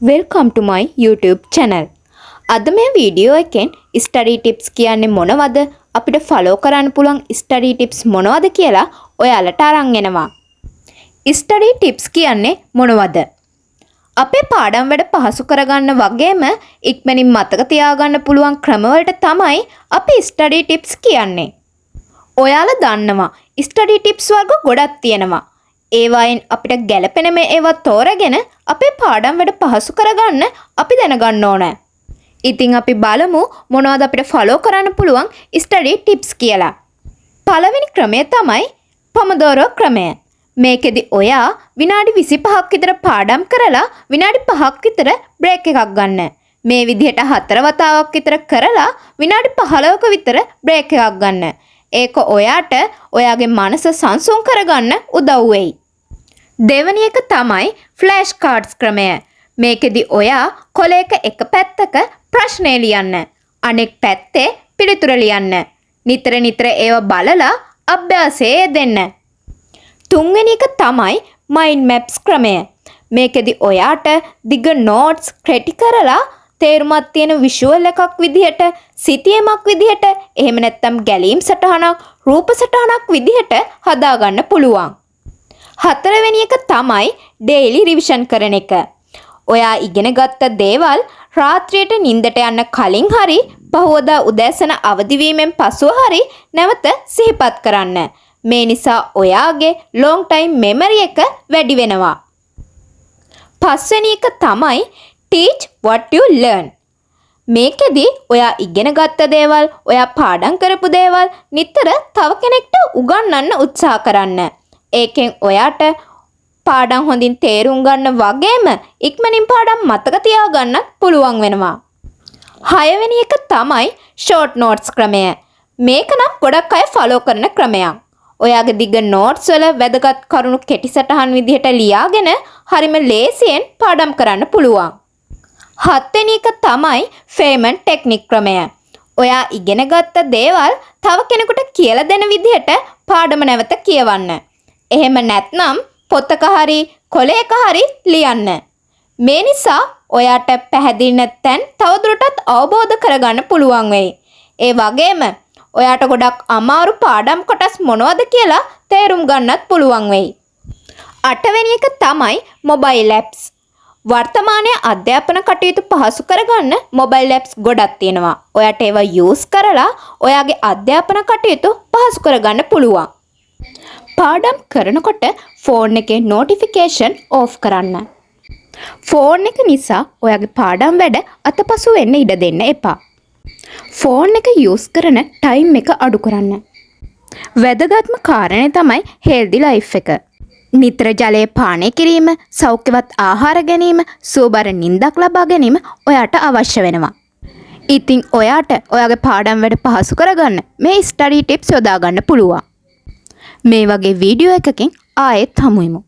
Welcome to my YouTube channel. අද මේ video එකෙන් study tips කියන්නේ මොනවද? අපිට follow කරන්න පුළුවන් study tips මොනවද කියලා ඔයාලට අරන් එනවා. study tips කියන්නේ මොනවද? අපේ පාඩම් වැඩ පහසු කරගන්න වගේම ඉක්මනින් මතක තියාගන්න පුළුවන් ක්‍රමවලට තමයි අපි study tips කියන්නේ. ඔයාලා දන්නවා study tips වර්ග ගොඩක් තියෙනවා. ඒවායින් අපිට ගැළපෙන මේ ඒවා තෝරගෙන අපේ පාඩම් වැඩ පහසු කරගන්න අපි දැනගන්න ඕන. ඉතින් අපි බලමු මොනවද අපිට follow කරන්න පුළුවන් study tips කියලා. පළවෙනි ක්‍රමය තමයි Pomodoro ක්‍රමය. මේකෙදි ඔයා විනාඩි 25ක් විතර පාඩම් කරලා විනාඩි 5ක් විතර break එකක් ගන්න. මේ විදිහට 4 වතාවක් විතර කරලා විනාඩි 15ක විතර break එකක් ගන්න. ඒක ඔයාට ඔයාගේ මනස සංසුන් කරගන්න උදව් වෙයි. දෙවැනි එක තමයි ෆ්ලෑෂ් කාඩ්ස් ක්‍රමය. මේකෙදි ඔයා කොලයක එක පැත්තක ප්‍රශ්නය ලියන්න. අනෙක් පැත්තේ පිළිතුර ලියන්න. නිතර නිතර ඒව බලලා අභ්‍යාසයේ දෙන්න. තුන්වෙනි එක තමයි මයින්ඩ් මැප්ස් ක්‍රමය. මේකෙදි ඔයාට දිග නෝට්ස් ක්‍රෙටි කරලා තේරුමක් තියෙන විෂුවල් එකක් විදිහට සිතියමක් විදිහට එහෙම නැත්නම් ගැලීම් සටහනක් රූප සටහනක් විදිහට හදාගන්න පුළුවන්. හතරවෙනි එක තමයි ඩේලි රිවිෂන් කරන එක. ඔයා ඉගෙන ගත්ත දේවල් රාත්‍රියට නිින්දට යන්න කලින් හරි පහවදා උදෑසන අවදි වීමෙන් පසුව හරි නැවත සිහිපත් කරන්න. මේ නිසා ඔයාගේ long time memory එක වැඩි වෙනවා. පස්වෙනි එක තමයි teach what you learn. මේකෙදි ඔයා ඉගෙන ගත්ත දේවල්, ඔයා පාඩම් කරපු දේවල් නිතර තව කෙනෙක්ට උගන්වන්න උත්සාහ කරන්න. ඒකෙන් ඔයාට පාඩම් හොඳින් තේරුම් ගන්න වගේම ඉක්මනින් පාඩම් මතක තියාගන්නත් පුළුවන් වෙනවා. හයවෙනි එක තමයි short notes ක්‍රමය. මේක නම් ගොඩක් අය follow කරන ක්‍රමයක්. ඔයාගේ දිග notes වල වැදගත් කරුණු කෙටි සටහන් විදිහට ලියාගෙන හරිම ලේසියෙන් පාඩම් කරන්න පුළුවන්. හත්වෙනි එක තමයි payment technique ක්‍රමය. ඔයා ඉගෙන ගත්ත දේවල් තව කෙනෙකුට කියලා දෙන විදිහට පාඩම නැවත කියවන්න. එහෙම නැත්නම් පොතක හරි කොලයක හරි ලියන්න. මේ නිසා ඔයාට පැහැදිලි නැත්නම් තවදුරටත් අවබෝධ කරගන්න පුළුවන් වෙයි. ඒ වගේම ඔයාට ගොඩක් අමාරු පාඩම් කොටස් මොනවද කියලා තේරුම් ගන්නත් පුළුවන් වෙයි. අටවෙනි එක තමයි mobile apps. වර්තමානයේ අධ්‍යාපන කටයුතු පහසු කරගන්න මොබයිල් ඇප්ස් ගොඩක් තියෙනවා. ඔයාට ඒවා යූස් කරලා ඔයාගේ අධ්‍යාපන කටයුතු පහසු කරගන්න පුළුවන්. පාඩම් කරනකොට ෆෝන් එකේ නොටිෆිකේෂන් ඕෆ් කරන්න. ෆෝන් එක නිසා ඔයාගේ පාඩම් වැඩ අතපසු වෙන්න ඉඩ දෙන්න එපා. ෆෝන් එක යූස් කරන ටයිම් එක අඩු කරන්න. වැදගත්ම කාරණය තමයි හෙල්දි ලයිෆ් එක. නිතර ජලය පානය කිරීම, සෞඛ්‍යවත් ආහාර ගැනීම, සුවබර නිින්දක් ලබා ගැනීම ඔයාට අවශ්‍ය වෙනවා. ඉතින් ඔයාට ඔයාගේ පාඩම් වැඩ පහසු කරගන්න මේ ස්ටඩි ටිප්ස් යොදා ගන්න පුළුවන්. මේ වගේ වීඩියෝ එකකින් ආයෙත් හමු වෙමු.